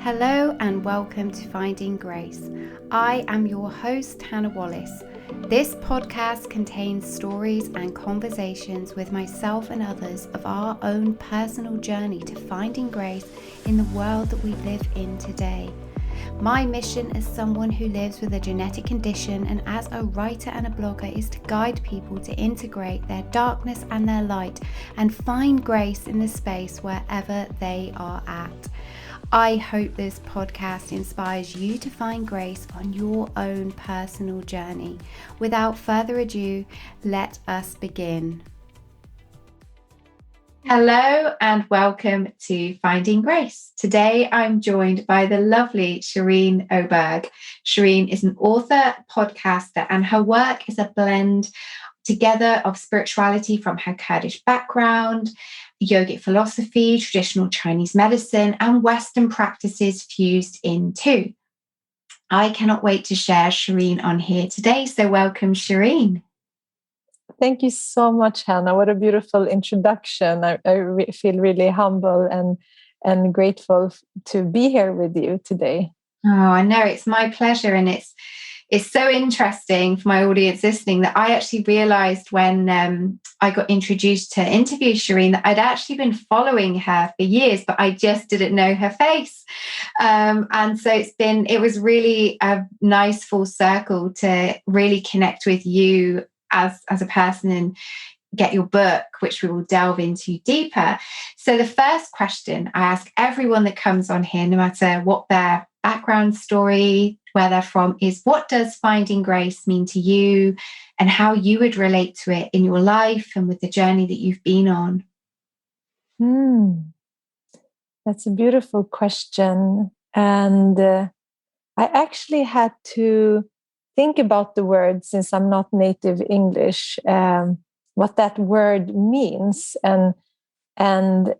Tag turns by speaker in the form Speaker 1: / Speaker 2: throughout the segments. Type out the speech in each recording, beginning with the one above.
Speaker 1: Hello and welcome to Finding Grace. I am your host, Hannah Wallace. This podcast contains stories and conversations with myself and others of our own personal journey to finding grace in the world that we live in today. My mission as someone who lives with a genetic condition and as a writer and a blogger is to guide people to integrate their darkness and their light and find grace in the space wherever they are at. I hope this podcast inspires you to find grace on your own personal journey. Without further ado, let us begin. Hello and welcome to Finding Grace. Today I'm joined by the lovely Shireen Oberg. Shireen is an author, podcaster, and her work is a blend together of spirituality from her Kurdish background, yogic philosophy, traditional Chinese medicine, and Western practices fused in too. I cannot wait to share Shireen on here today. So welcome, Shireen.
Speaker 2: Thank you so much, Hannah. What a beautiful introduction. I feel really humble and grateful to be here with you today.
Speaker 1: Oh, I know. It's my pleasure. And it's so interesting for my audience listening that I actually realized when I got introduced to interview Shireen that I'd actually been following her for years, but I just didn't know her face. And so it was really a nice full circle to really connect with you as a person and get your book, which we will delve into deeper. So the first question I ask everyone that comes on here, no matter what their background story, where they're from, is what does finding grace mean to you and how you would relate to it in your life and with the journey that you've been on?
Speaker 2: That's a beautiful question. And I actually had to think about the word, since I'm not native English, what that word means. And I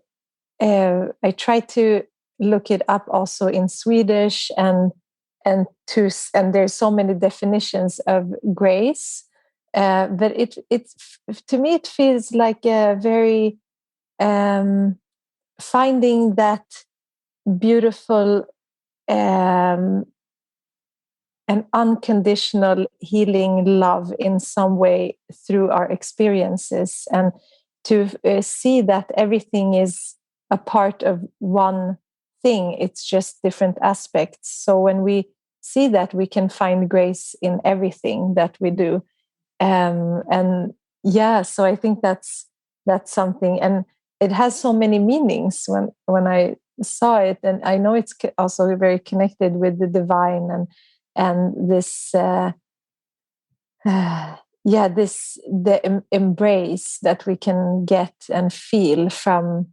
Speaker 2: tried to look it up also in Swedish and there's so many definitions of grace, but it to me it feels like a very finding that beautiful and unconditional healing love in some way through our experiences, and to see that everything is a part of one thing. It's just different aspects. So when we see that, we can find grace in everything that we do. So I think that's something, and it has so many meanings when I saw it, and I know it's also very connected with the divine and this the embrace that we can get and feel from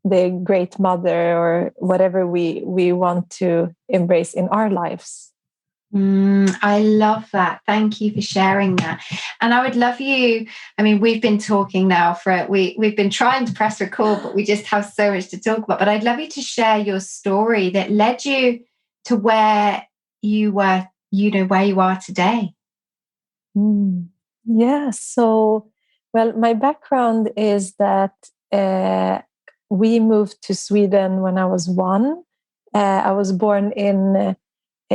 Speaker 2: the Great Mother, or whatever we want to embrace in our lives.
Speaker 1: I love that. Thank you for sharing that. And I would love you. I mean, we've been talking now we've been trying to press record, but we just have so much to talk about. But I'd love you to share your story that led you to where you were, where you are today.
Speaker 2: Yeah. So, well, my background is that we moved to Sweden when I was 1. I was born in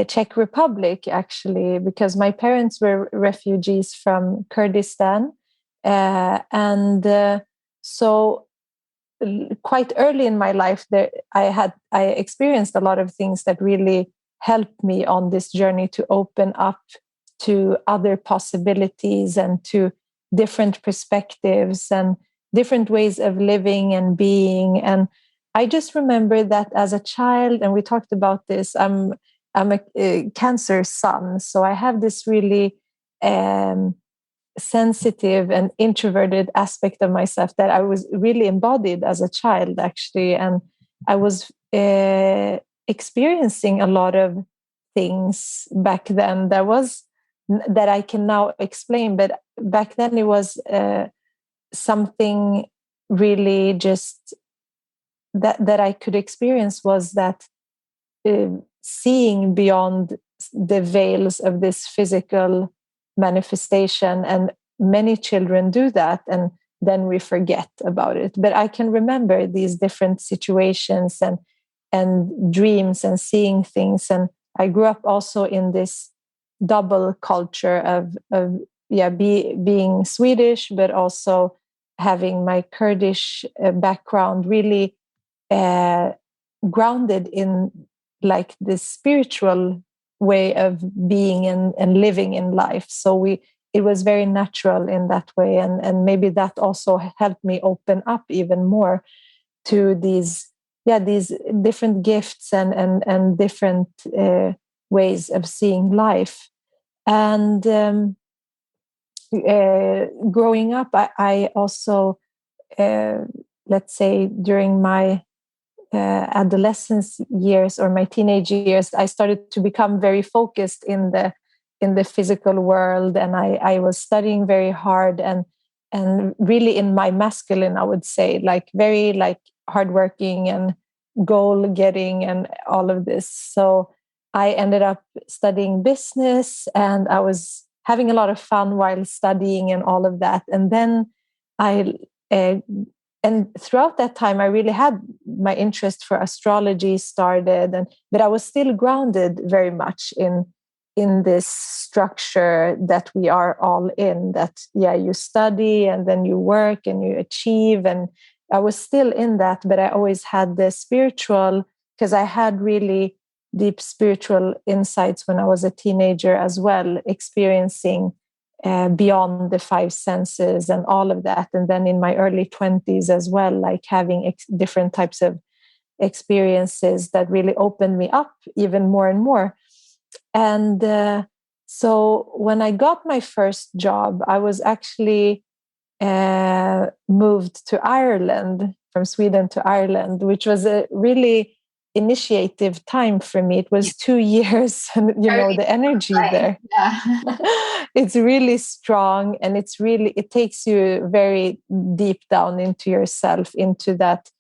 Speaker 2: Czech Republic, actually, because my parents were refugees from Kurdistan. So quite early in my life, I experienced a lot of things that really helped me on this journey to open up to other possibilities and to different perspectives and different ways of living and being. And I just remember that as a child, and we talked about this, I'm a Cancer sun, so I have this really sensitive and introverted aspect of myself that I was really embodied as a child, actually. And I was experiencing a lot of things back then that I can now explain, but back then it was something really just that I could experience, was that seeing beyond the veils of this physical manifestation. And many children do that, and then we forget about it. But I can remember these different situations and and dreams and seeing things. And I grew up also in this double culture of being Swedish, but also having my Kurdish background, really grounded in like this spiritual way of being and living in life. So it was very natural in that way, and maybe that also helped me open up even more to these different gifts and different ways of seeing life. And growing up, I also let's say during my adolescence years or my teenage years, I started to become very focused in the physical world, and I was studying very hard and really in my masculine, I would say, like very like hardworking and goal getting and all of this. So I ended up studying business, and I was having a lot of fun while studying and all of that. And then and throughout that time, I really had my interest for astrology started, but I was still grounded very much in this structure that we are all in, that, you study and then you work and you achieve. And I was still in that, but I always had the spiritual, because I had really deep spiritual insights when I was a teenager as well, experiencing beyond the five senses and all of that. And then in my early 20s as well, like having different types of experiences that really opened me up even more and more. And so when I got my first job, I was actually moved to Ireland, from Sweden to Ireland, which was a really initiative time for me. It was 2 years, and the energy there. Yeah. It's really strong, and it takes you very deep down into yourself, into that,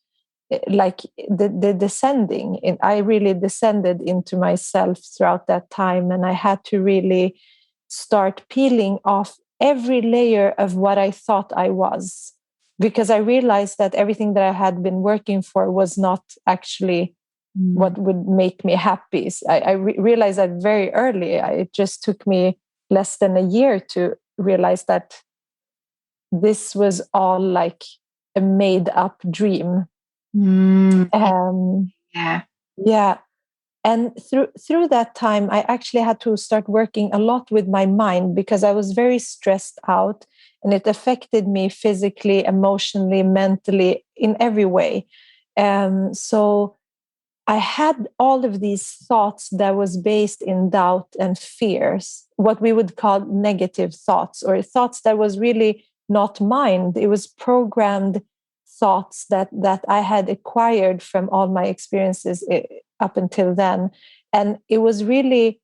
Speaker 2: like the descending. I really descended into myself throughout that time, and I had to really start peeling off every layer of what I thought I was, because I realized that everything that I had been working for was not actually what would make me happy. I realized that very early. It just took me less than a year to realize that this was all like a made up dream. Yeah. And through that time, I actually had to start working a lot with my mind, because I was very stressed out, and it affected me physically, emotionally, mentally, in every way. So I had all of these thoughts that was based in doubt and fears, what we would call negative thoughts, or thoughts that was really not mine. It was programmed thoughts that I had acquired from all my experiences up until then. And it was really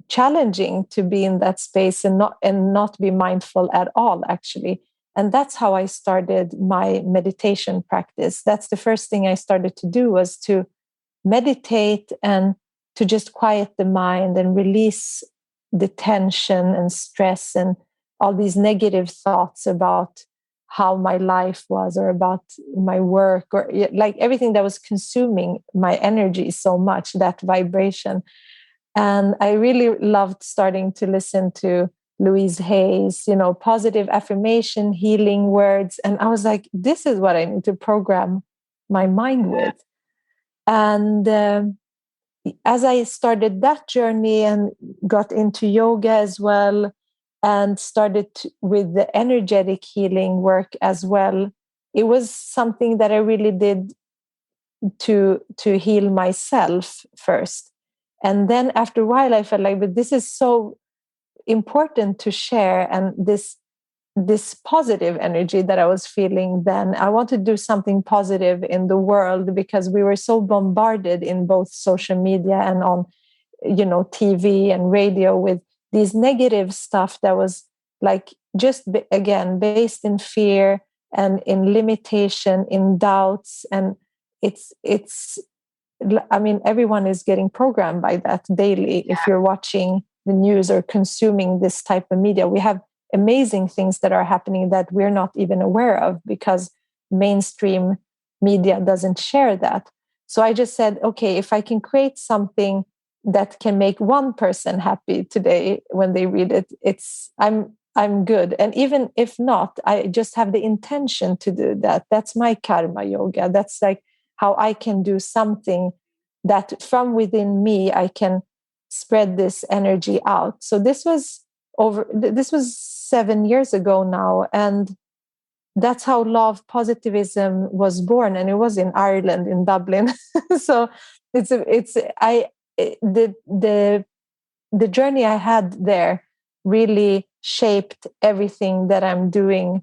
Speaker 2: challenging to be in that space and not be mindful at all, actually. And that's how I started my meditation practice. That's the first thing I started to do, was to meditate and to just quiet the mind and release the tension and stress and all these negative thoughts about how my life was, or about my work, or like everything that was consuming my energy so much, that vibration. And I really loved starting to listen to Louise Hay's, positive affirmation, healing words. And I was like, this is what I need to program my mind with. And as I started that journey and got into yoga as well, and started with the energetic healing work as well, it was something that I really did to heal myself first. And then after a while, I felt like, but this is so important to share. And this positive energy that I was feeling then, I want to do something positive in the world, because we were so bombarded in both social media and on, TV and radio with these negative stuff that was like just again based in fear and in limitation, in doubts. And it's everyone is getting programmed by that daily. If you're watching the news or consuming this type of media, we have amazing things that are happening that we're not even aware of, because mainstream media doesn't share that. So I just said, okay, if I can create something that can make one person happy today when they read it, I'm good. And even if not, I just have the intention to do that. That's my karma yoga. That's like how I can do something that from within me, I can spread this energy out. So this was 7 years ago now. And that's how love positivism was born. And it was in Ireland, in Dublin. So the journey I had there really shaped everything that I'm doing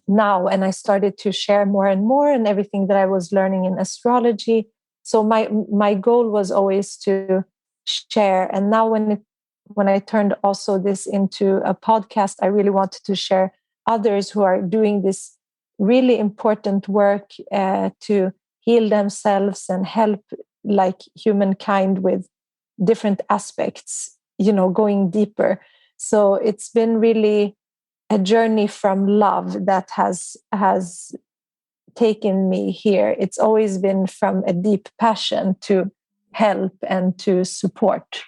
Speaker 2: now. And I started to share more and more, and everything that I was learning in astrology. So my goal was always to share. And now when I turned also this into a podcast, I really wanted to share others who are doing this really important work to heal themselves and help like humankind with different aspects, going deeper. So it's been really a journey from love that has taken me here. It's always been from a deep passion to help and to support.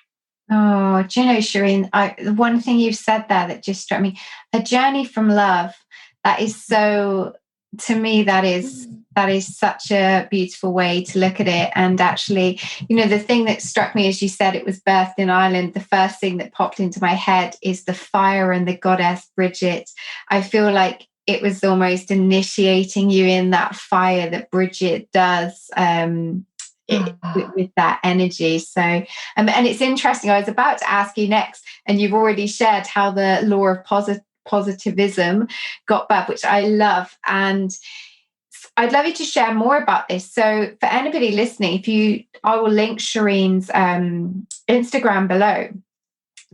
Speaker 1: Oh, do you know, Shireen, the one thing you've said there that just struck me, a journey from love, that is so, to me, that is such a beautiful way to look at it. And actually, the thing that struck me, as you said, it was birthed in Ireland. The first thing that popped into my head is the fire and the goddess Bridget. I feel like it was almost initiating you in that fire that Bridget does, with that energy. So, and it's interesting. I was about to ask you next, and you've already shared how the law of positivism got birth, which I love. And I'd love you to share more about this. So for anybody listening, I will link Shireen's Instagram below.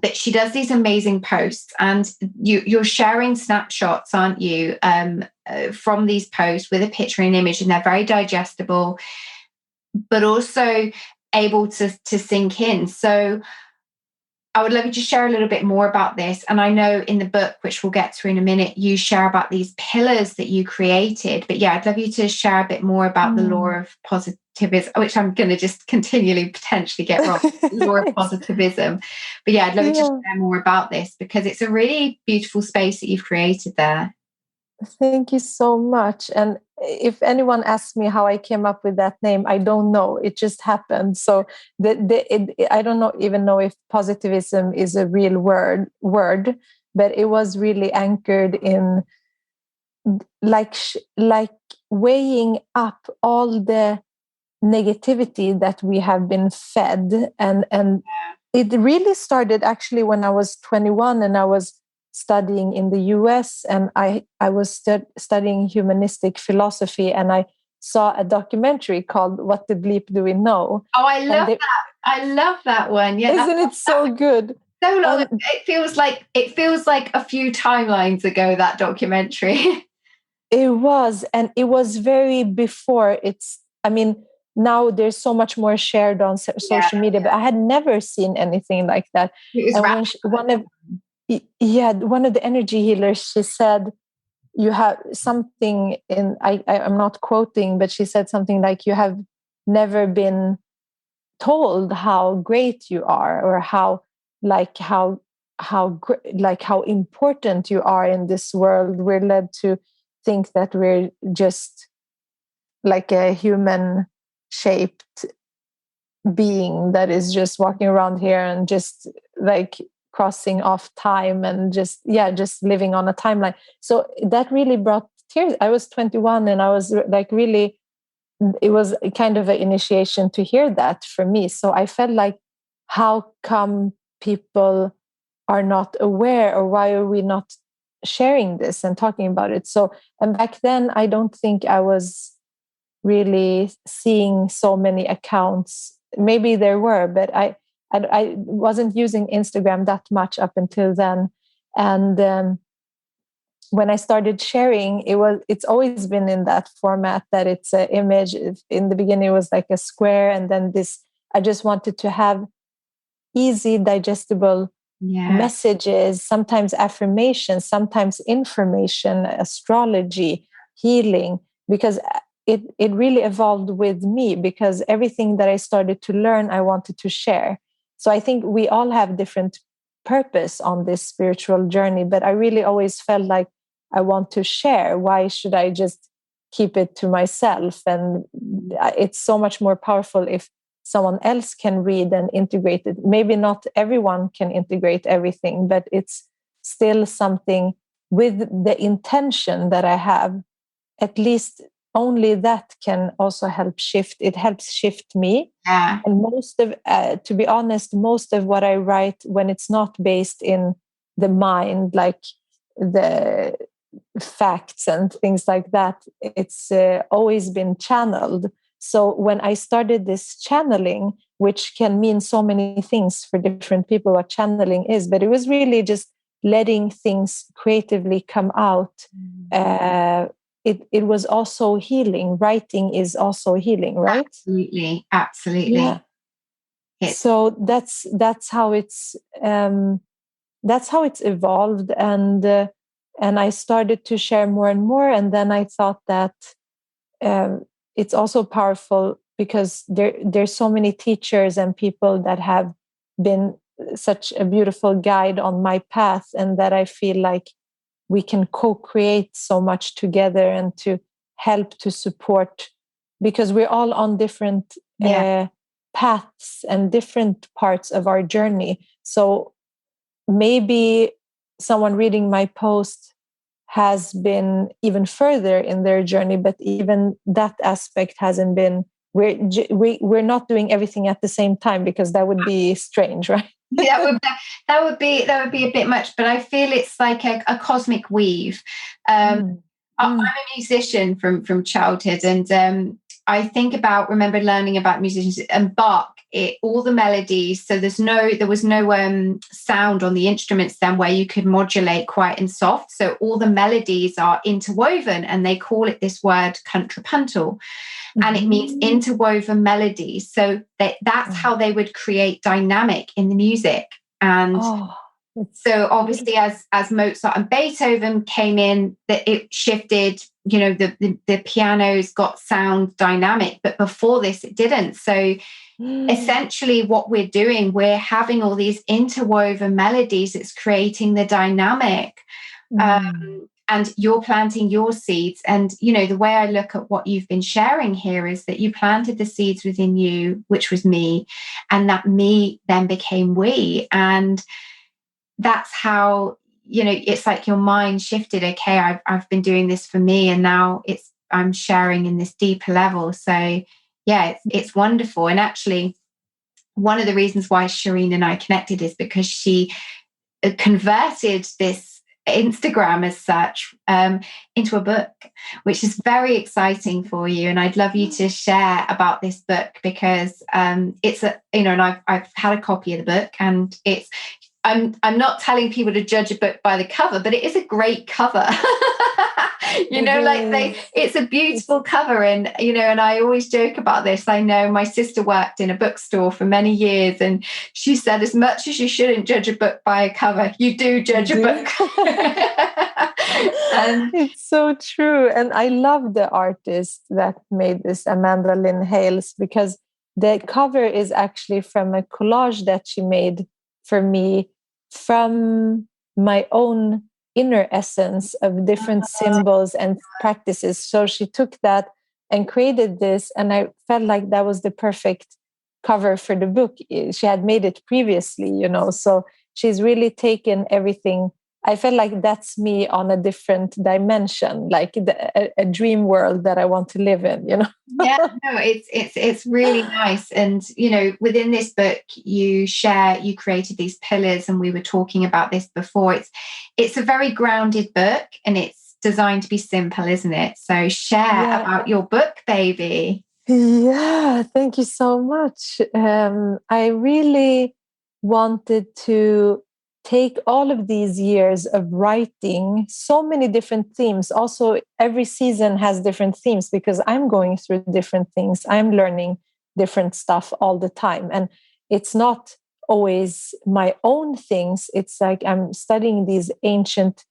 Speaker 1: That she does these amazing posts, and you're sharing snapshots, aren't you, from these posts with a picture and image, and they're very digestible, but also able to sink in. So I would love you to share a little bit more about this. And I know in the book, which we'll get to in a minute, you share about these pillars that you created. But yeah, I'd love you to share a bit more about the law of positivism, which I'm going to just continually potentially get wrong, law of positivism. But yeah, I'd love you to share more about this, because it's a really beautiful space that you've created there.
Speaker 2: Thank you so much. And if anyone asks me how I came up with that name, I don't know. It just happened. So I don't even know if positivism is a real word, but it was really anchored in like weighing up all the negativity that we have been fed. And it really started actually when I was 21 and I was studying in the US, and I was studying humanistic philosophy, and I saw a documentary called What the Bleep Do We Know?
Speaker 1: Oh, I love that. I love that one. Yeah,
Speaker 2: isn't it so good?
Speaker 1: So long. It feels like a few timelines ago, that documentary.
Speaker 2: It was, and it was very before now there's so much more shared on social media, but I had never seen anything like that.
Speaker 1: It was
Speaker 2: one of the energy healers, she said, you have something I'm not quoting, but she said something like, you have never been told how great you are, or how important you are in this world. We're led to think that we're just like a human shaped being that is just walking around here and just like crossing off time and just living on a timeline. So that really brought tears. I was 21 and I was like, really, it was kind of an initiation to hear that for me. So I felt like, how come people are not aware, or why are we not sharing this and talking about it? So, and back then, I don't think I was really seeing so many accounts. Maybe there were, but I wasn't using Instagram that much up until then. And when I started sharing, it's always been in that format that it's an image. In the beginning, it was like a square, and then I just wanted to have easy, digestible messages, sometimes affirmations, sometimes information, astrology, healing, because it really evolved with me, because everything that I started to learn, I wanted to share. So I think we all have different purpose on this spiritual journey, but I really always felt like I want to share. Why should I just keep it to myself? And it's so much more powerful if someone else can read and integrate it. Maybe not everyone can integrate everything, but it's still something with the intention that I have. At least only that can also help shift. It helps shift me.
Speaker 1: Yeah.
Speaker 2: And most of, to be honest, most of what I write, when it's not based in the mind, like the facts and things like that, it's always been channeled. So when I started this channeling, which can mean so many things for different people, what channeling is, but it was really just letting things creatively come out. It was also healing. Writing is also healing, right?
Speaker 1: Absolutely, absolutely.
Speaker 2: Yeah. So that's how it's evolved, and I started to share more and more. And then I thought that it's also powerful because there's so many teachers and people that have been such a beautiful guide on my path, and that I feel like we can co-create so much together and to help to support, because we're all on different paths and different parts of our journey. So maybe someone reading my post has been even further in their journey, but even that aspect hasn't been. We're not doing everything at the same time, because that would be strange, right?
Speaker 1: that would be a bit much. But I feel it's like a cosmic weave. I'm a musician from childhood, and I think about, remember learning about musicians and Bach. All the melodies, so there was no sound on the instruments then where you could modulate quiet and soft. So all the melodies are interwoven, and they call it this word contrapuntal, and it means interwoven melodies. So that's how they would create dynamic in the music. And so obviously as Mozart and Beethoven came in, that it shifted, the pianos got sound dynamic, but before this it didn't. So essentially what we're doing, we're having all these interwoven melodies. It's creating the dynamic. And you're planting your seeds. And, the way I look at what you've been sharing here is that you planted the seeds within you, which was me, and that me then became we. And that's how, it's like your mind shifted. Okay, I've been doing this for me, and now I'm sharing in this deeper level. So yeah, it's wonderful. And actually, one of the reasons why Shireen and I connected is because she converted this Instagram as such into a book, which is very exciting for you. And I'd love you to share about this book, because it's and I've had a copy of the book, and I'm not telling people to judge a book by the cover, but it is a great cover. It's a beautiful cover. And, and I always joke about this. I know my sister worked in a bookstore for many years, and she said, as much as you shouldn't judge a book by a cover, you do judge a book.
Speaker 2: It's so true. And I love the artist that made this, Amanda Lynn Hales, because the cover is actually from a collage that she made for me from my own inner essence of different symbols and practices. So she took that and created this, and I felt like that was the perfect cover for the book. She had made it previously, so she's really taken everything. I felt like that's me on a different dimension, like a dream world that I want to live in,
Speaker 1: Yeah, no, it's really nice. And, within this book, you created these pillars, and we were talking about this before. It's a very grounded book, and it's designed to be simple, isn't it? So share about your book, baby.
Speaker 2: Yeah, thank you so much. I really wanted to take all of these years of writing so many different themes. Also, every season has different themes, because I'm going through different things. I'm learning different stuff all the time. And it's not always my own things. It's like I'm studying these ancient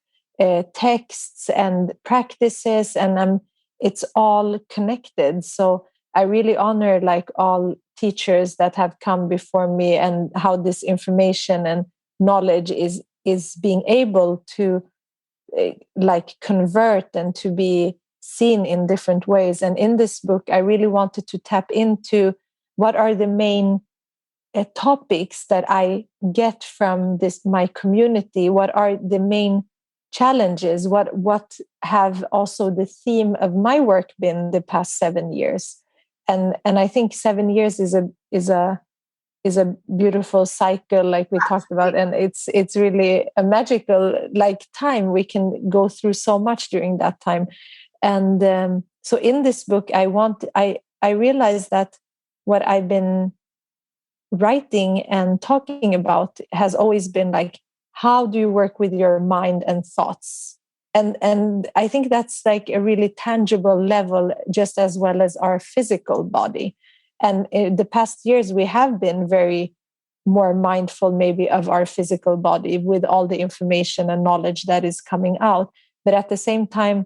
Speaker 2: texts and practices, and I'm it's all connected. So I really honor like all teachers that have come before me, and how this information and knowledge is being able to like convert and to be seen in different ways. And in this book, I really wanted to tap into what are the main topics that I get from this my community. What are the main challenges? What have also the theme of my work been the past 7 years? And I think 7 years is a beautiful cycle, like we talked about, and it's really a magical like time. We can go through so much during that time. And so in this book, I realized that what I've been writing and talking about has always been like, how do you work with your mind and thoughts? And I think that's like a really tangible level, just as well as our physical body. And in the past years, we have been very more mindful maybe of our physical body with all the information and knowledge that is coming out. But at the same time,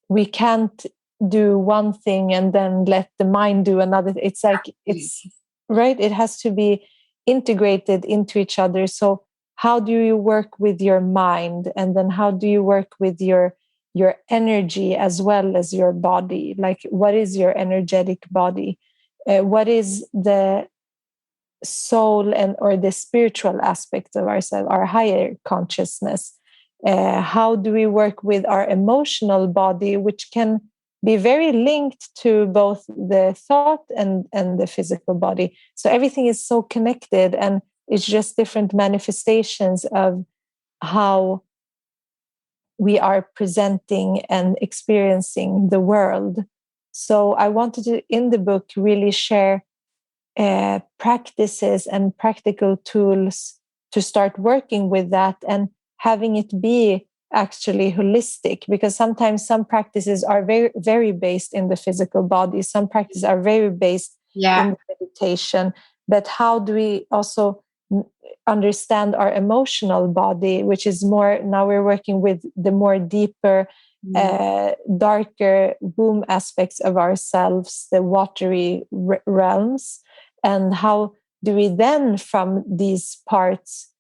Speaker 2: we can't do one thing and then let the mind do another. It's like, it's right. It has to be integrated into each other. So how do you work with your mind? And then how do you work with your energy as well as your body? Like, what is your energetic body? What is the soul and or the spiritual aspect of ourselves, our higher consciousness? How do we work with our emotional body, which can be very linked to both the thought and the physical body? So everything is so connected, and it's just different manifestations of how we are presenting and experiencing the world. So I wanted to, in the book, really share practices and practical tools to start working with that, and having it be actually holistic, because sometimes some practices are very, very based in the physical body. Some practices are very based in meditation. But how do we also understand our emotional body, which is more, now we're working with the more deeper, darker womb aspects of ourselves, the watery realms. And how do we then from these parts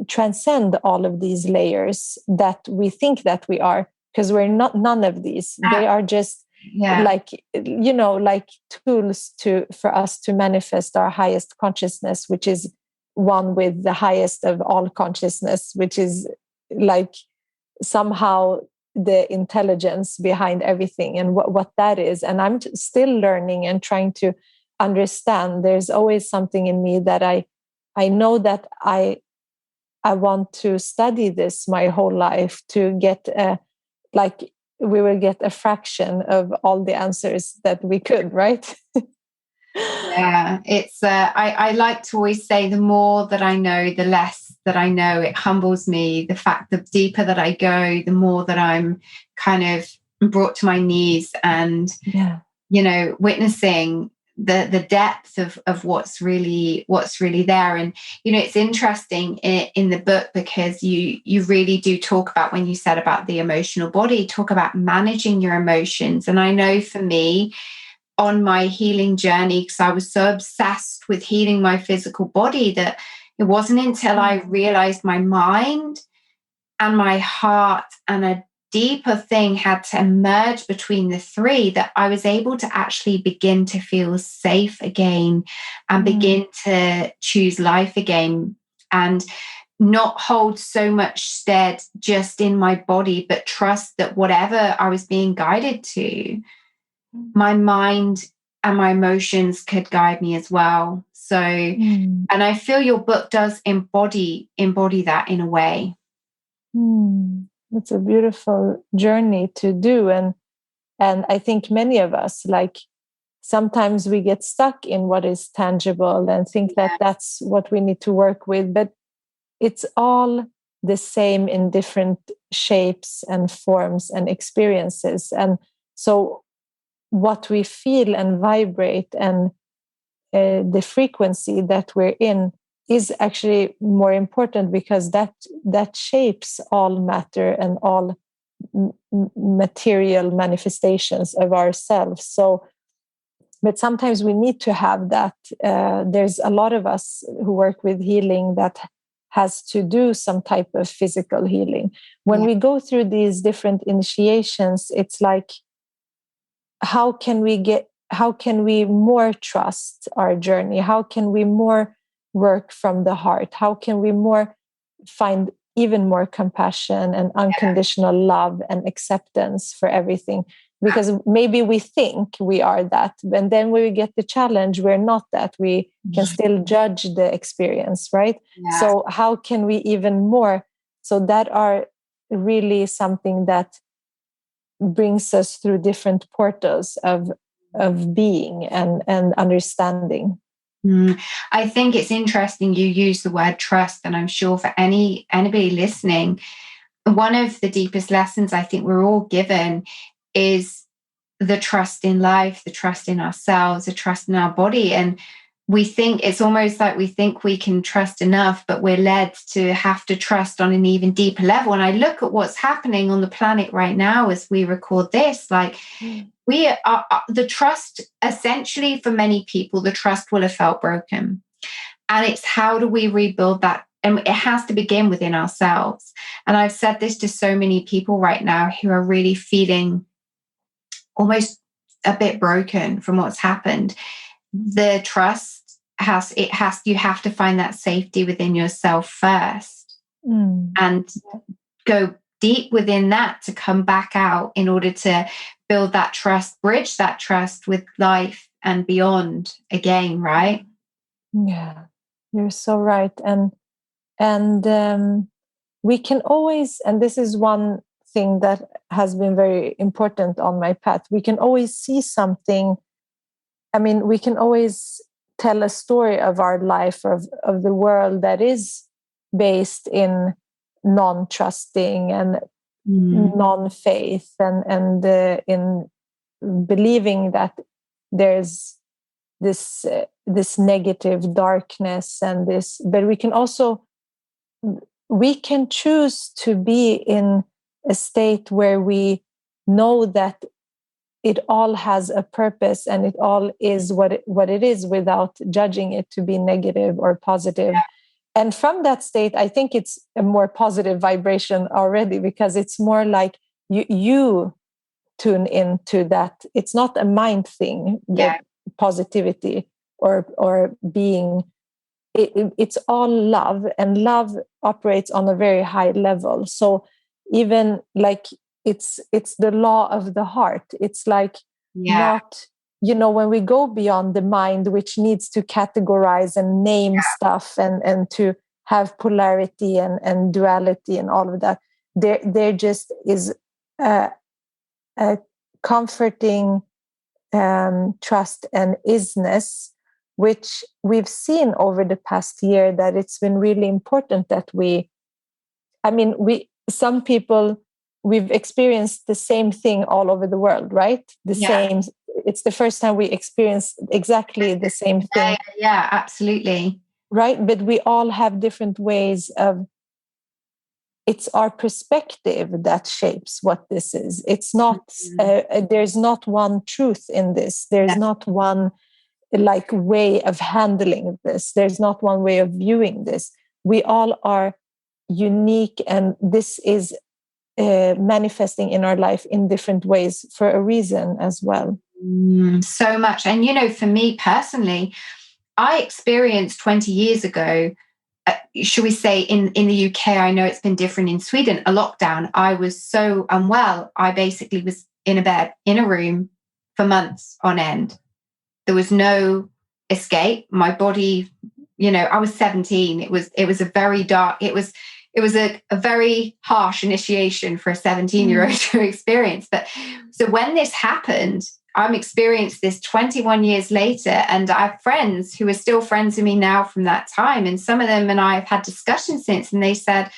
Speaker 2: transcend all of these layers that we think that we are, because we're not none of these. They are just like, you know, like tools for us to manifest our highest consciousness, which is one with the highest of all consciousness, which is like somehow the intelligence behind everything, and what that is. And I'm still learning and trying to understand. There's always something in me that I know that I want to study this my whole life to get like we will get a fraction of all the answers that we could, right?
Speaker 1: Yeah, it's I like to always say, the more that I know, the less that I know. It humbles me. The fact, the deeper that I go, the more that I'm kind of brought to my knees, and you know, witnessing the depth of what's really there. And you know, it's interesting in the book, because you really do talk about, when you said about the emotional body, talk about managing your emotions. And I know for me, on my healing journey, because I was so obsessed with healing my physical body, that it wasn't until I realized my mind and my heart and a deeper thing had to emerge between the three, that I was able to actually begin to feel safe again, and begin to choose life again, and not hold so much stead just in my body, but trust that whatever I was being guided to, my mind and my emotions could guide me as well. So, and I feel your book does embody that in a way.
Speaker 2: It's a beautiful journey to do. And I think many of us, like, sometimes we get stuck in what is tangible and think that that's what we need to work with, but it's all the same in different shapes and forms and experiences. And so what we feel and vibrate, and the frequency that we're in, is actually more important, because that shapes all matter and all material manifestations of ourselves. So, but sometimes we need to have that. There's a lot of us who work with healing that has to do some type of physical healing. When we go through these different initiations, it's like, how can we more trust our journey? How can we more work from the heart? How can we more find even more compassion and unconditional love and acceptance for everything? Because maybe we think we are that, and then when we get the challenge, we're not that. We can still judge the experience, right? Yeah. So how can we even more? So that are really something that brings us through different portals of being and understanding.
Speaker 1: I think it's interesting you use the word trust, and I'm sure for anybody listening, one of the deepest lessons I think we're all given is the trust in life, the trust in ourselves, the trust in our body. And we think it's almost like we think we can trust enough, but we're led to have to trust on an even deeper level. And I look at what's happening on the planet right now as we record this, like we are the trust, essentially for many people, the trust will have felt broken. And it's how do we rebuild that? And it has to begin within ourselves. And I've said this to so many people right now who are really feeling almost a bit broken from what's happened. The trust you have to find that safety within yourself first and go deep within that to come back out in order to build that trust, bridge that trust with life and beyond again, right?
Speaker 2: Yeah, you're so right. And we can always, and this is one thing that has been very important on my path, we can always see something. I mean, we can always tell a story of our life, of the world that is based in non-trusting and non-faith and in believing that there's this negative darkness and this, but we can choose to be in a state where we know that it all has a purpose and it all is what it is, without judging it to be negative or positive. Yeah. And from that state, I think it's a more positive vibration already, because it's more like you tune into that. It's not a mind thing, that positivity or being. It's all love, and love operates on a very high level. So even like it's the law of the heart. It's like not, when we go beyond the mind, which needs to categorize and name stuff and to have polarity and duality and all of that, there just is a comforting trust and isness, which we've seen over the past year, that it's been really important that some people, we've experienced the same thing all over the world, right? Same. It's the first time we experience exactly the same thing.
Speaker 1: Yeah, absolutely.
Speaker 2: Right. But we all have different ways of, it's our perspective that shapes what this is. It's not, there's not one truth in this. There's not one way of handling this. There's not one way of viewing this. We all are unique, and this is manifesting in our life in different ways for a reason as well.
Speaker 1: So much. And, for me personally, I experienced 20 years ago, should we say in the UK, I know it's been different in Sweden, a lockdown. I was so unwell. I basically was in a bed, in a room for months on end. There was no escape. My body, I was 17. It was a very dark, it was a very harsh initiation for a 17-year-old to experience. But so when this happened, I'm experienced this 21 years later, and I have friends who are still friends with me now from that time. And some of them and I have had discussions since, and they said,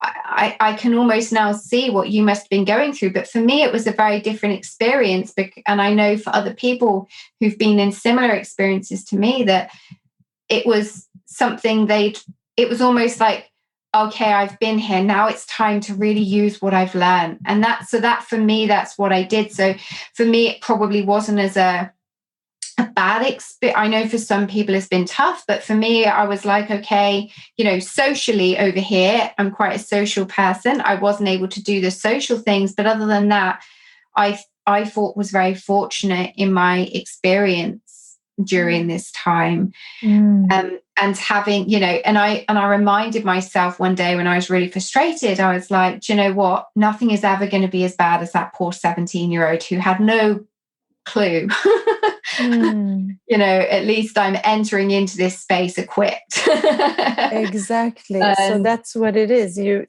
Speaker 1: I can almost now see what you must have been going through. But for me, it was a very different experience. And I know for other people who've been in similar experiences to me, that it was something it was almost like okay, I've been here. Now it's time to really use what I've learned. And that for me, that's what I did. So for me, it probably wasn't as a bad experience. I know for some people it's been tough, but for me, I was like, okay, socially over here, I'm quite a social person. I wasn't able to do the social things, but other than that, I thought was very fortunate in my experience during this time. And having, and I reminded myself one day when I was really frustrated, I was like, do you know what? Nothing is ever going to be as bad as that poor 17-year-old who had no clue. At least I'm entering into this space equipped.
Speaker 2: Exactly. So that's what it is. You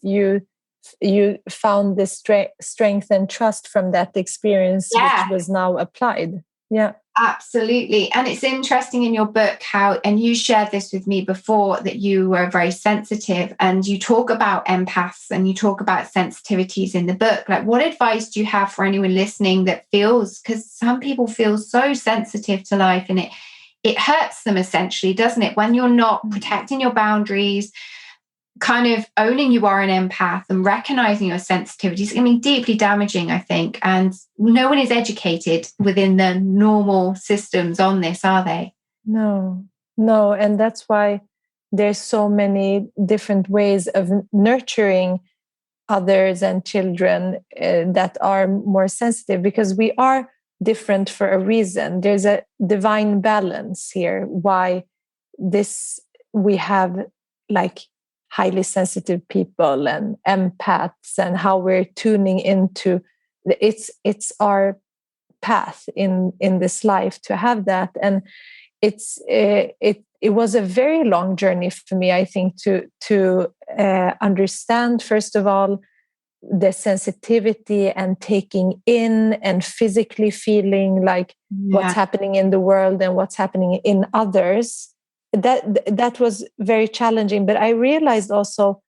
Speaker 2: found the strength and trust from that experience, which was now applied. Yeah.
Speaker 1: Absolutely. And it's interesting in your book and you shared this with me before, that you were very sensitive, and you talk about empaths and you talk about sensitivities in the book. Like, what advice do you have for anyone listening that feels, because some people feel so sensitive to life and it hurts them essentially, doesn't it? When you're not protecting your boundaries, kind of owning you are an empath and recognizing your sensitivities, deeply damaging, I think. And no one is educated within the normal systems on this, are they?
Speaker 2: No. And that's why there's so many different ways of nurturing others and children that are more sensitive, because we are different for a reason. There's a divine balance here. Why we have like highly sensitive people and empaths, and how we're tuning into it's our path in this life to have that. And it was a very long journey for me, I think, to understand, first of all, the sensitivity and taking in and physically feeling like what's happening in the world and what's happening in others. That was very challenging. But I realized also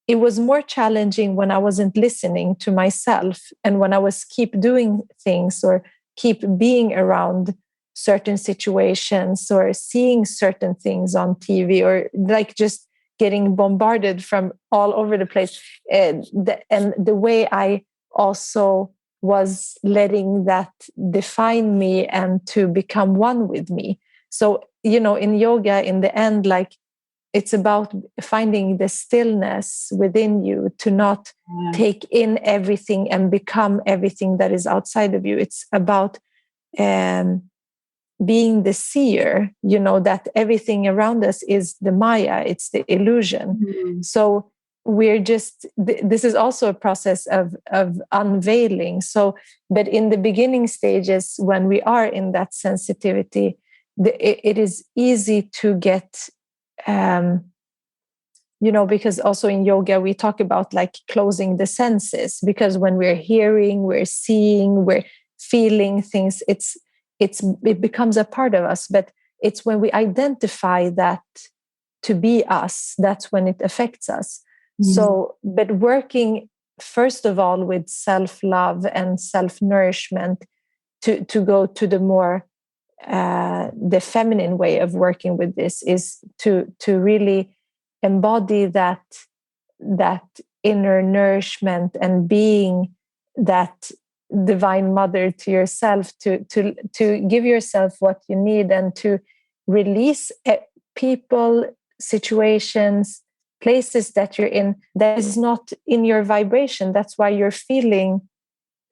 Speaker 2: it was more challenging when I wasn't listening to myself, and when I was keep doing things or keep being around certain situations or seeing certain things on TV, or like just getting bombarded from all over the place. And the way I also was letting that define me and to become one with me. So, in yoga, in the end, like, it's about finding the stillness within you, to not take in everything and become everything that is outside of you. It's about being the seer, that everything around us is the Maya, it's the illusion. So we're just, this is also a process of unveiling. So, but in the beginning stages, when we are in that sensitivity, it is easy to get, because also in yoga, we talk about like closing the senses, because when we're hearing, we're seeing, we're feeling things, it becomes a part of us. But it's when we identify that to be us, that's when it affects us. So, but working first of all with self-love and self-nourishment, to go to the more the feminine way of working with this, is to really embody that inner nourishment and being that divine mother to yourself, to give yourself what you need, and to release people, situations, places that you're in that is not in your vibration. That's why you're feeling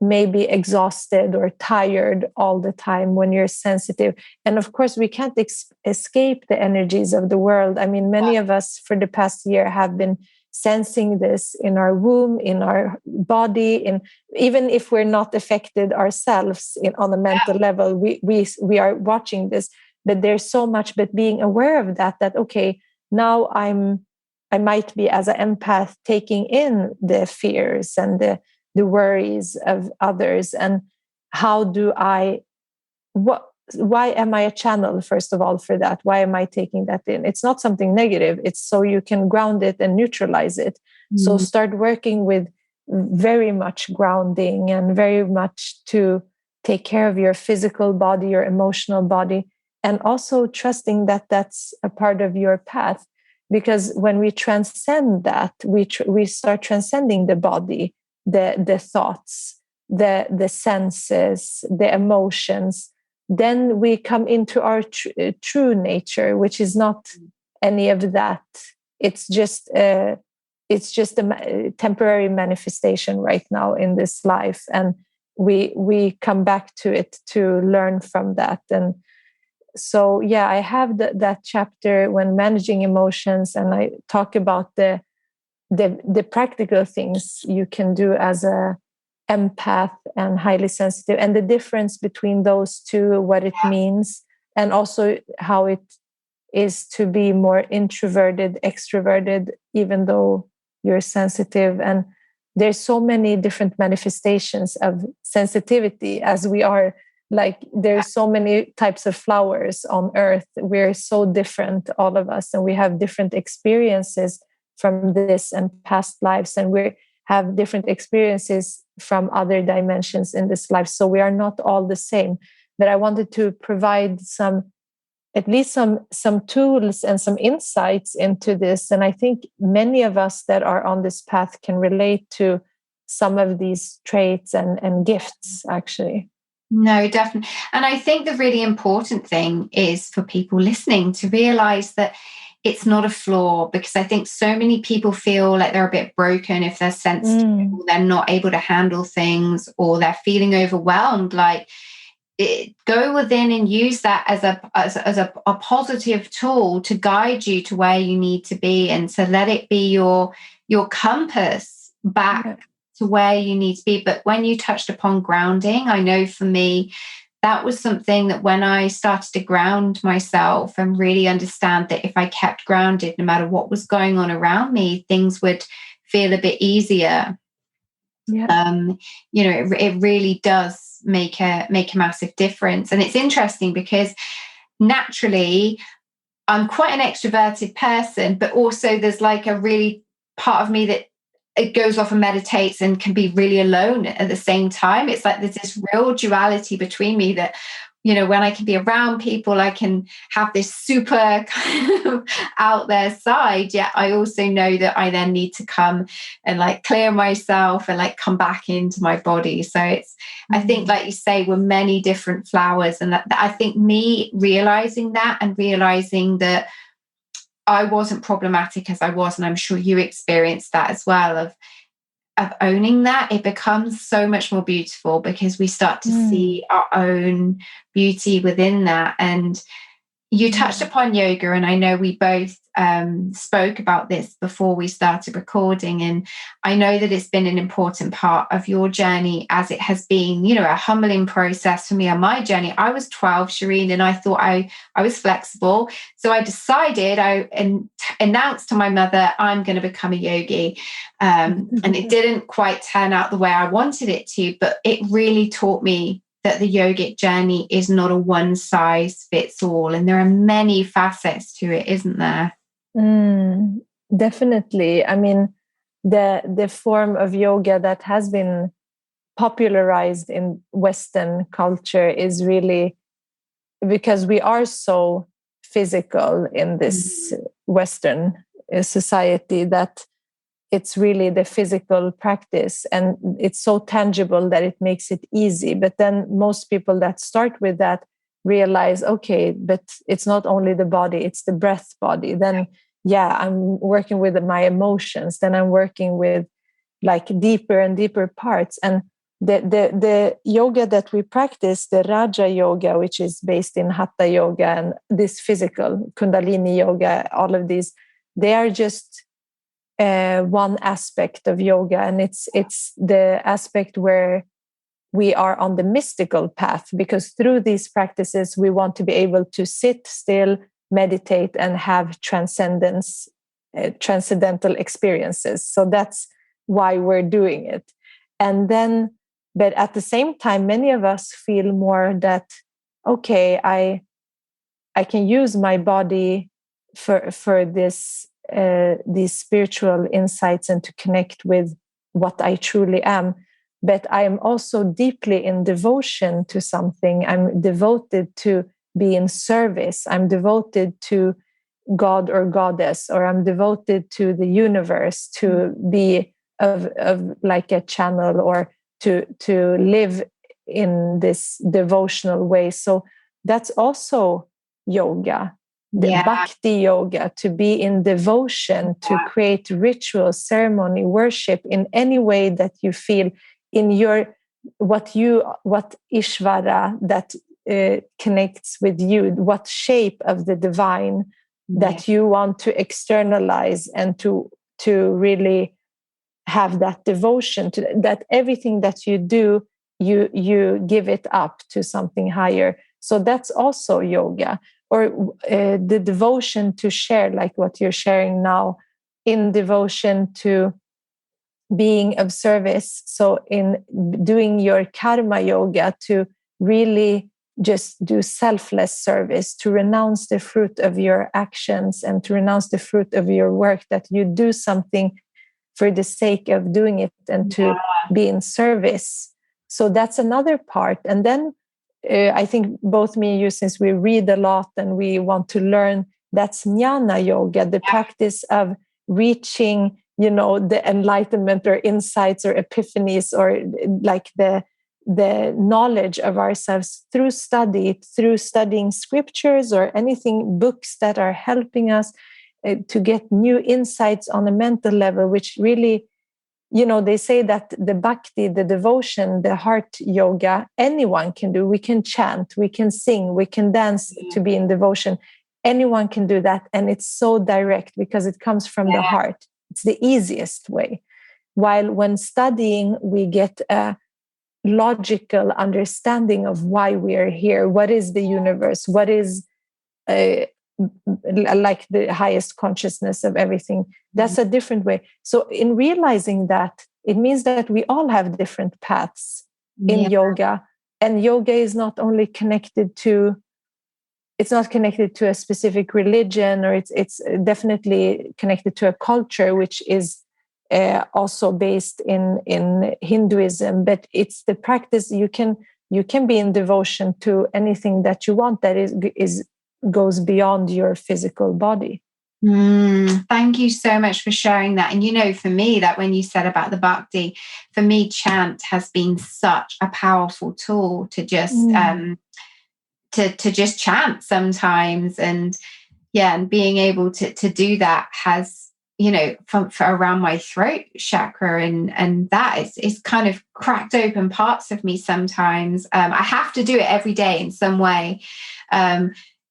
Speaker 2: maybe exhausted or tired all the time when you're sensitive. And of course, we can't escape the energies of the world. I mean, many of us for the past year have been sensing this in our womb, in our body, even if we're not affected ourselves on a mental level, we are watching this. But there's so much, but being aware of that okay, now I might be, as an empath, taking in the fears and the worries of others, and why am I a channel, first of all, for that? Why am I taking that in? It's not something negative. It's so you can ground it and neutralize it. So start working with very much grounding, and very much to take care of your physical body, your emotional body, and also trusting that that's a part of your path. because when we transcend that, we start transcending the body, the thoughts, the senses, the emotions. Then we come into our true nature, which is not any of that. It's just a temporary manifestation right now in this life, and we come back to it to learn from that. And so, yeah, I have that chapter when managing emotions, and I talk about the practical things you can do as a empath and highly sensitive, and the difference between those two, what it means, and also how it is to be more introverted, extroverted, even though you're sensitive. And there's so many different manifestations of sensitivity, as we are. Like, there's so many types of flowers on earth. We're so different, all of us, and we have different experiences from this and past lives, and we have different experiences from other dimensions in this life. So we are not all the same. But I wanted to provide at least some tools and some insights into this. And I think many of us that are on this path can relate to some of these traits and gifts, actually.
Speaker 1: No, definitely. And I think the really important thing is for people listening to realize that it's not a flaw, because I think so many people feel like they're a bit broken if they're sensitive, or they're not able to handle things, or they're feeling overwhelmed. Like, go within and use that as a positive tool to guide you to where you need to be, and to let it be your compass back to where you need to be. But when you touched upon grounding, I know for me, that was something that when I started to ground myself and really understand that if I kept grounded, no matter what was going on around me, things would feel a bit easier. Yeah. It really does make a massive difference. And it's interesting because naturally I'm quite an extroverted person, but also there's like a really part of me that it goes off and meditates and can be really alone at the same time. It's like there's this real duality between me that, when I can be around people, I can have this super kind of out there side. Yet I also know that I then need to come and like clear myself and like come back into my body. So it's, I think, like you say, we're many different flowers. And that I think me realizing that and realizing that I wasn't problematic as I was, and I'm sure you experienced that as well, of owning that, it becomes so much more beautiful, because we start to see our own beauty within that. And you touched upon yoga, and I know we both spoke about this before we started recording, and I know that it's been an important part of your journey, as it has been, a humbling process for me on my journey. I was 12, Shireen, and I thought I was flexible. So I decided, I announced to my mother, I'm going to become a yogi. And it didn't quite turn out the way I wanted it to, but it really taught me that the yogic journey is not a one size fits all, and there are many facets to it, isn't there?
Speaker 2: Definitely. I mean, the form of yoga that has been popularized in Western culture is really because we are so physical in this Western society, that it's really the physical practice, and it's so tangible that it makes it easy. But then most people that start with that realize, okay, but it's not only the body, it's the breath body. Then, I'm working with my emotions. Then I'm working with like deeper and deeper parts. And the yoga that we practice, the Raja Yoga, which is based in Hatha Yoga, and this physical Kundalini Yoga, all of these, they are just one aspect of yoga, and it's the aspect where we are on the mystical path, because through these practices we want to be able to sit still, meditate, and have transcendental experiences. So that's why we're doing it. And then, but at the same time, many of us feel more that, okay, I can use my body for this these spiritual insights and to connect with what I truly am. But I am also deeply in devotion to something. I'm devoted to be in service. I'm devoted to God or goddess, or I'm devoted to the universe, to be of like a channel, or to live in this devotional way. So that's also yoga, the bhakti yoga, to be in devotion, to create ritual, ceremony, worship in any way that you feel in your what Ishvara that connects with you, what shape of the divine that you want to externalize, and to really have that devotion to that. Everything that you do, you give it up to something higher. So that's also yoga. Or the devotion to share, like what you're sharing now, in devotion to being of service. So in doing your karma yoga, to really just do selfless service, to renounce the fruit of your actions and to renounce the fruit of your work, that you do something for the sake of doing it and to be in service. So that's another part. And then I think both me and you, since we read a lot and we want to learn, that's jnana yoga, the practice of reaching, the enlightenment or insights or epiphanies, or like the knowledge of ourselves through studying scriptures or anything, books that are helping us to get new insights on a mental level, which really, they say that the bhakti, the devotion, the heart yoga, anyone can do. We can chant, we can sing, we can dance to be in devotion. Anyone can do that. And it's so direct because it comes from the heart. It's the easiest way. While when studying, we get a logical understanding of why we are here. What is the universe? What is like the highest consciousness of everything? That's a different way. So in realizing that, it means that we all have different paths in yoga. And yoga is not only connected to, it's not connected to a specific religion, or it's definitely connected to a culture, which is also based in Hinduism. But it's the practice. You can be in devotion to anything that you want that goes beyond your physical body.
Speaker 1: Thank you so much for sharing that. And for me, that when you said about the bhakti, for me, chant has been such a powerful tool to just to just chant sometimes, and being able to do that has, for around my throat chakra, and that is kind of cracked open parts of me sometimes. I have to do it every day in some way.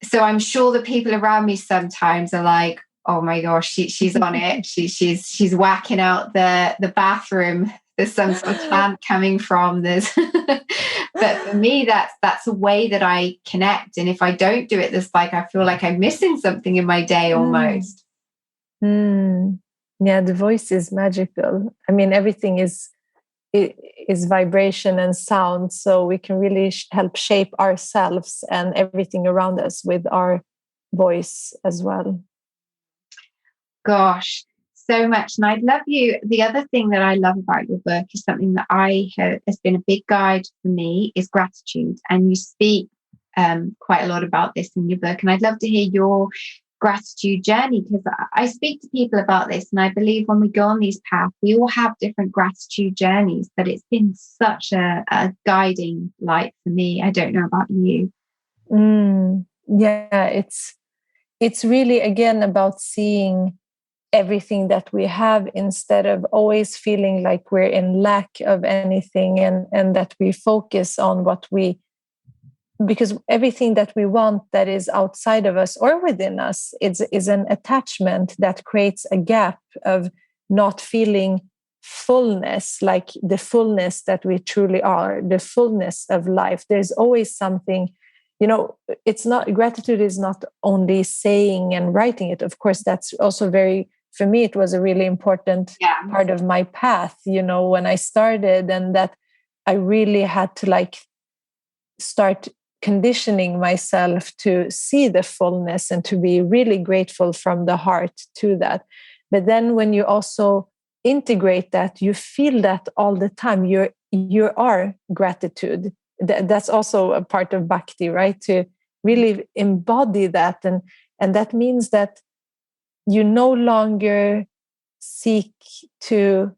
Speaker 1: So I'm sure the people around me sometimes are like, oh my gosh, she's on it. She's whacking out the bathroom. There's some sort of chant coming from this. But for me, that's a way that I connect. And if I don't do it, I feel like I'm missing something in my day almost.
Speaker 2: Yeah, the voice is magical. I mean, everything is vibration and sound, so we can really help shape ourselves and everything around us with our voice as well.
Speaker 1: Gosh, so much. And I'd love you. The other thing that I love about your book is something that has been a big guide for me, is gratitude. And you speak quite a lot about this in your book. And I'd love to hear your gratitude journey, because I speak to people about this, and I believe when we go on these paths, we all have different gratitude journeys, but it's been such a guiding light for me. I don't know about you.
Speaker 2: Yeah, it's really, again, about seeing everything that we have, instead of always feeling like we're in lack of anything, and that we focus on because everything that we want that is outside of us or within us is an attachment that creates a gap of not feeling fullness, like the fullness that we truly are, the fullness of life. There's always something, it's not, gratitude is not only saying and writing it. Of course, that's also for me, it was a really important part of my path, when I started, and that I really had to start conditioning myself to see the fullness and to be really grateful from the heart to that. But then when you also integrate that, you feel that all the time. You are gratitude. That's also a part of bhakti, right? To really embody that. And that means that you no longer seek to,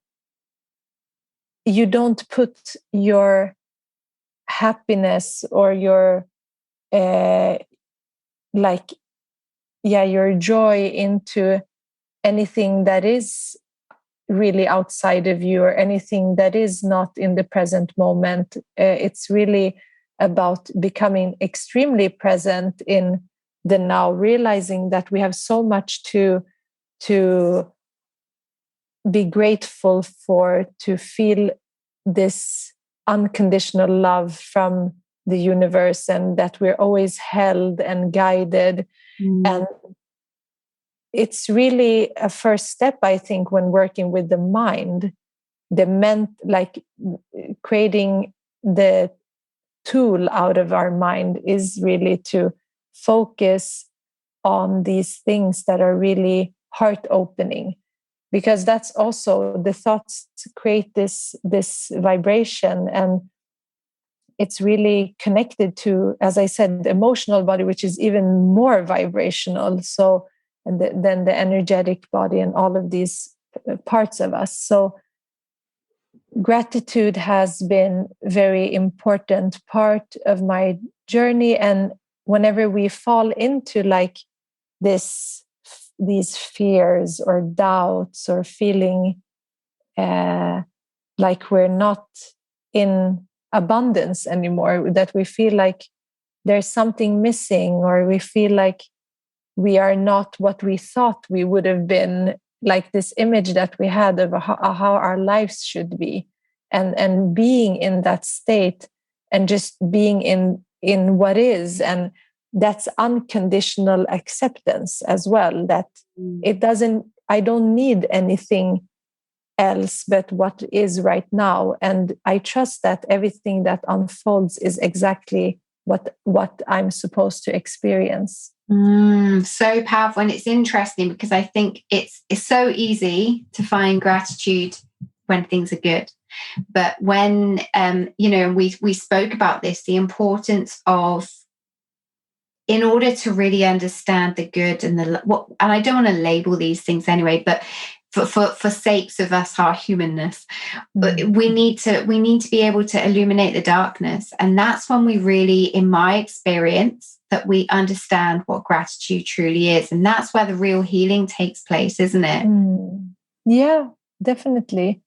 Speaker 2: you don't put your happiness or your your joy into anything that is really outside of you, or anything that is not in the present moment. It's really about becoming extremely present in the now, realizing that we have so much to be grateful for, to feel this unconditional love from the universe, and that we're always held and guided. And it's really a first step, I think, when working with the mind, creating the tool out of our mind is really to focus on these things that are really heart opening, because that's also, the thoughts create this vibration, and it's really connected to, as I said, the emotional body, which is even more vibrational. So, and then the energetic body and all of these parts of us. So gratitude has been a very important part of my journey. And whenever we fall into like these fears or doubts, or feeling like we're not in abundance anymore, that we feel like there's something missing, or we feel like we are not what we thought we would have been, like this image that we had of how our lives should be, and being in that state, and just being in what is, and that's unconditional acceptance as well, that I don't need anything else but what is right now, and I trust that everything that unfolds is exactly what I'm supposed to experience.
Speaker 1: So powerful. And it's interesting because I think it's so easy to find gratitude when things are good. But when, we spoke about this, the importance of, in order to really understand the good and and I don't want to label these things anyway, but for sakes of us, our humanness, we need to be able to illuminate the darkness. And that's when we really, in my experience, that we understand what gratitude truly is. And that's where the real healing takes place, isn't it?
Speaker 2: Yeah, definitely.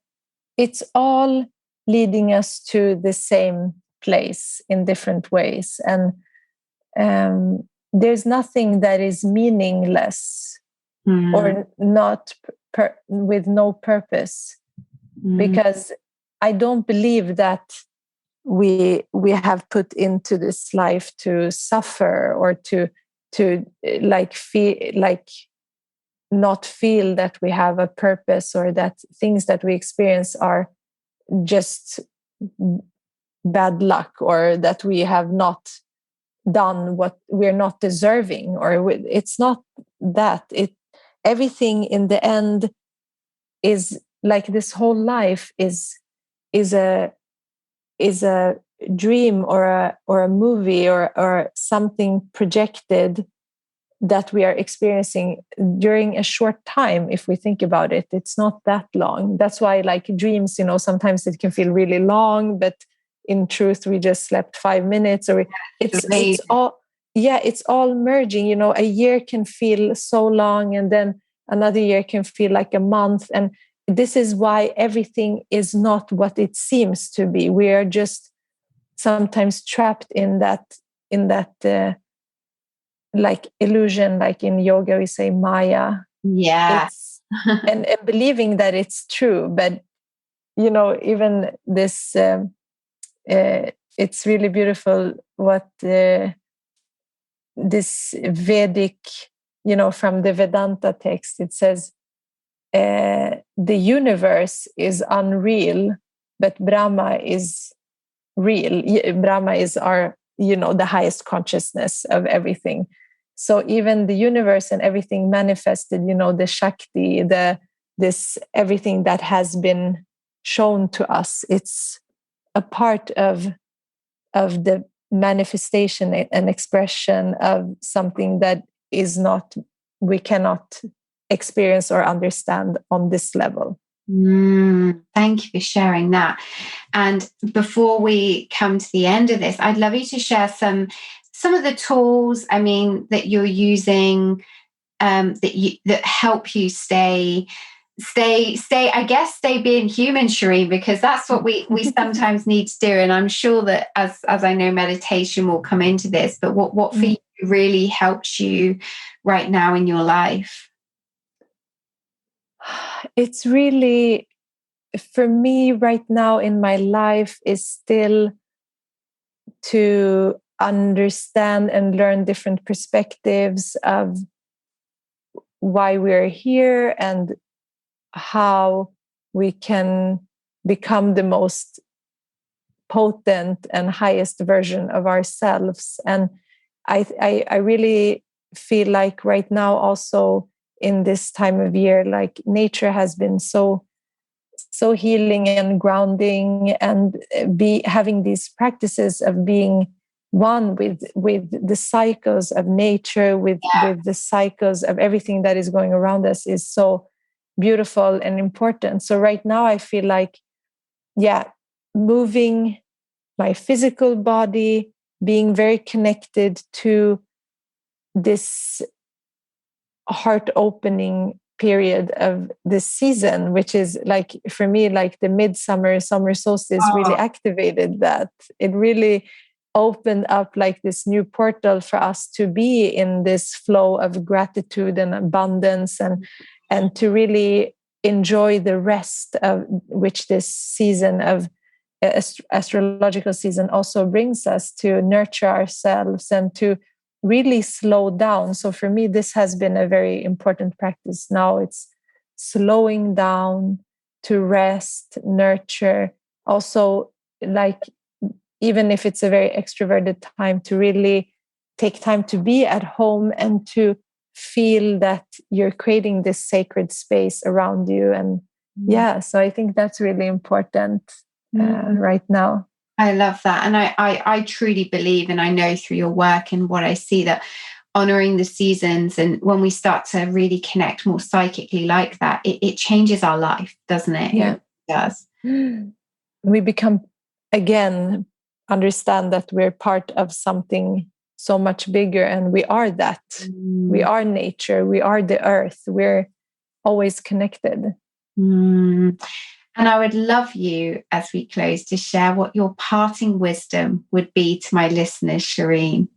Speaker 2: It's all leading us to the same place in different ways. And there's nothing that is meaningless or not with no purpose, because I don't believe that we have put into this life to suffer, or to feel like not feel that we have a purpose, or that things that we experience are just bad luck, or that we have not done what we're not deserving, or it's not that. Everything in the end is like, this whole life is a dream, or a movie, or something projected that we are experiencing during a short time. If we think about it, it's not that long. That's why, like, dreams, sometimes it can feel really long, but in truth we just slept 5 minutes, or it's all merging. A year can feel so long, and then another year can feel like a month. And this is why everything is not what it seems to be. We are just sometimes trapped in that like illusion, like in yoga we say Maya.
Speaker 1: Yes.
Speaker 2: and believing that it's true. But even this it's really beautiful what this Vedic, from the Vedanta text, it says the universe is unreal, but Brahma is real. Brahma is our, the highest consciousness of everything. So even the universe and everything manifested, the Shakti, this everything that has been shown to us, it's a part of the manifestation and expression of something that is not, we cannot experience or understand on this level.
Speaker 1: Thank you for sharing that. And before we come to the end of this, I'd love you to share some of the tools, that you're using, that help you stay being human, Shireen, because that's what we sometimes need to do. And I'm sure that as I know, meditation will come into this, but what for you really helps you right now in your life?
Speaker 2: It's really, for me right now in my life, is still to understand and learn different perspectives of why we're here and how we can become the most potent and highest version of ourselves. And I really feel like right now, also in this time of year, like nature has been so healing and grounding, and having these practices of being one with the cycles of nature, with the cycles of everything that is going around us, is so beautiful and important. So right now I feel like, moving my physical body, being very connected to this heart opening period of this season, which is like, for me, like the summer solstice really activated that. It really opened up like this new portal for us to be in this flow of gratitude and abundance, and to really enjoy the rest of which this season of astrological season also brings us, to nurture ourselves and to really slow down. So for me, this has been a very important practice. Now it's slowing down to rest, nurture. Also, like, even if it's a very extroverted time, to really take time to be at home and to feel that you're creating this sacred space around you. And so I think that's really important right now.
Speaker 1: I love that. And I truly believe, and I know through your work and what I see, that honoring the seasons, and when we start to really connect more psychically like that, it changes our life, doesn't it?
Speaker 2: Yeah.
Speaker 1: It does.
Speaker 2: We become, again, understand that we're part of something so much bigger, and we are that. We are nature, we are the earth, we're always connected.
Speaker 1: And I would love you, as we close, to share what your parting wisdom would be to my listeners, Shireen.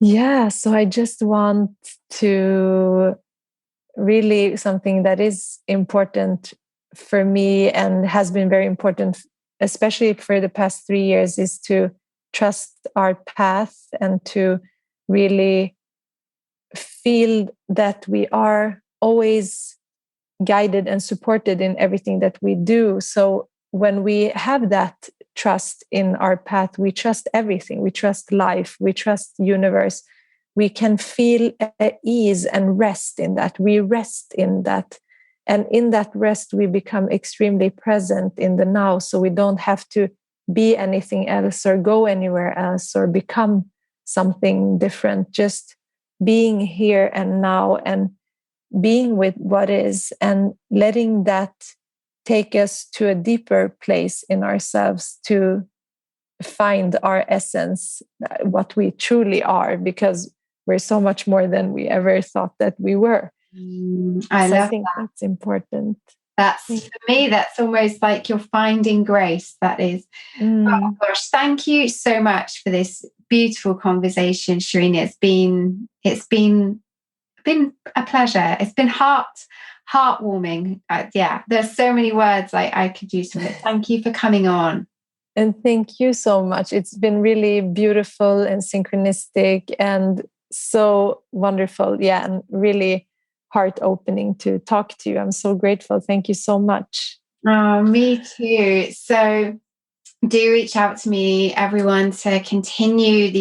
Speaker 2: Yeah, so I just want to really, something that is important for me and has been very important, especially for the past 3 years, is to trust our path and to really feel that we are always guided and supported in everything that we do. So when we have that trust in our path, we trust everything. We trust life. We trust universe. We can feel ease and rest in that. We rest in that. And in that rest, we become extremely present in the now. So we don't have to be anything else or go anywhere else or become something different. Just being here and now, and being with what is, and letting that take us to a deeper place in ourselves, to find our essence, what we truly are, because we're so much more than we ever thought that we were. I think that's important.
Speaker 1: For me, that's almost like you're finding grace. That is. Oh gosh, thank you so much for this beautiful conversation, Shireen. It's been a pleasure. It's been heartwarming. There's so many words I could use from it. Thank you for coming on.
Speaker 2: And thank you so much. It's been really beautiful and synchronistic and so wonderful. Yeah, and really heart-opening to talk to you. I'm so grateful. Thank you so much.
Speaker 1: Oh, me too. So do reach out to me, everyone, to continue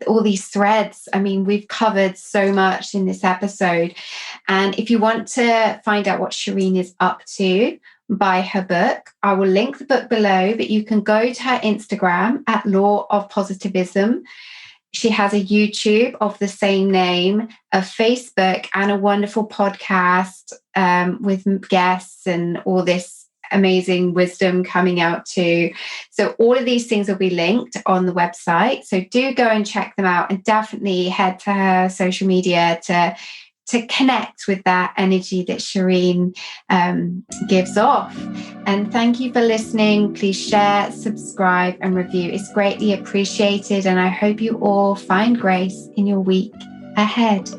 Speaker 1: all these threads. I mean, we've covered so much in this episode. And if you want to find out what Shireen is up to, buy her book. I will link the book below, but you can go to her Instagram at Law of Positivism. She has a YouTube of the same name, a Facebook, and a wonderful podcast with guests and all this amazing wisdom coming out too. So all of these things will be linked on the website. So do go and check them out, and definitely head to her social media to connect with that energy that Shireen gives off. And thank you for listening. Please share, subscribe, and review. It's greatly appreciated. And I hope you all find grace in your week ahead.